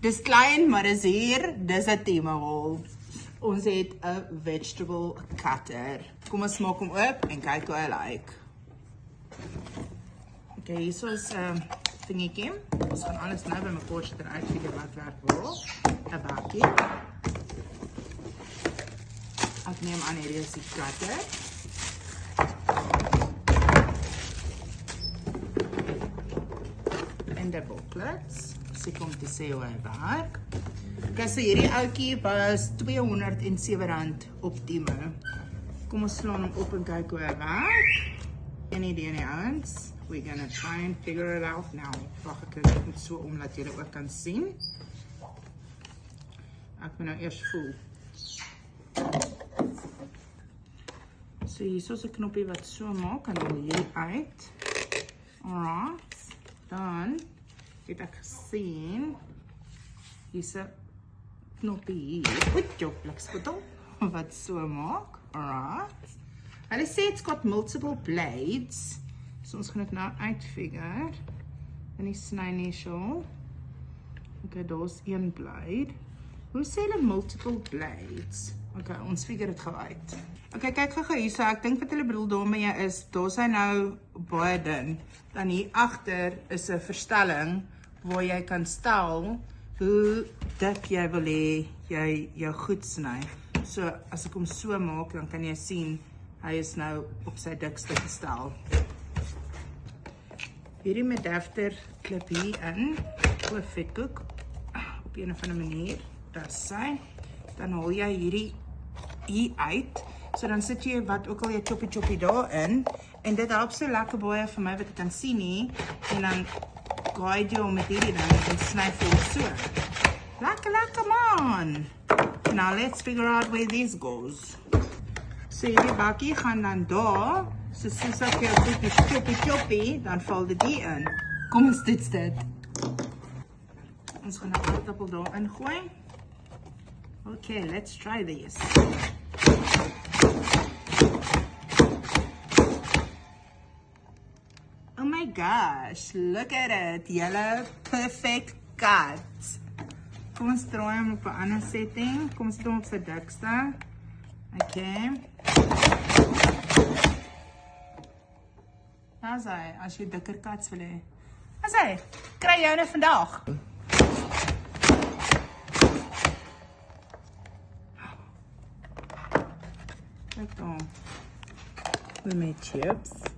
Dis klein, maar is hier, dis 'n temahol. Ons het 'n vegetable cutter. Kom ons maak hom oop en kyk hoe hy lyk. Okay, hier is 'n dingetjie. Ons gaan alles nou by mekaar sit en uitfigure wat werk waar. 'n bakkie. Ek neem aan hierdie is die cutter. En die booklets. Sy kom te sê hoe hy werk. Okay, so hierdie ouetjie was R207 op Temu. Kom ons slaan hom op en kyk hoe hy werk. Geen idee nie, ouens. We're gonna try and figure it out now. Wag, ek het dit so om dat julle ook kan sien. Ek moet nou eers voel. So hier is 'n knoppie wat so maak en dan hier uit. Alright. Dan het ek gesien hier's 'n knoppie hier. Goed job, blikspottel. Wat so maak. Alright. Hulle sê it's got multiple blades. So ons gaan dit nou uitfigure. En die snyneedel. Okay, daar's een blade. Hoe sê hulle multiple blades? Okay, ons figure dit gou uit. Okay, kyk gou hierso. Ek dink wat hulle bedoel daarmee is, daar's hy nou baie dun. Dan hier agter is 'n verstelling waar jy kan stel hoe dik jy wil hê jy jou goed sny. So as ek hom so maak, dan kan jy sien hy is nou op sy dikste gestel. Hierdie medefter klip hier in, o vetkoek, op een of ander manier, daar sy. Dan haal jy hierdie hier uit, so dan sit jy wat ook al jy choppie daarin, en dit help so lekker baie vir my wat ek kan sien nie, en dan guide jy hom met hierdie dan, en sny vir hom so. Lekker man! Now let's figure out where this goes. So hierdie bakkie gaan dan daar, soos ek jou goedjies choppie, dan val dit hier in. Kom ons toets dit. Ons gaan 'n aardappel daar ingooi. Okay, let's try this. Oh my gosh, look at it. Julle perfect cut. Kom ons draai hom op 'n ander setting. Kom ons sit hom op sy dikste. Okay. As hy, as jy dikker cuts wil hê. As hy, kry jou nou vandag. Kijk dan. With my chips.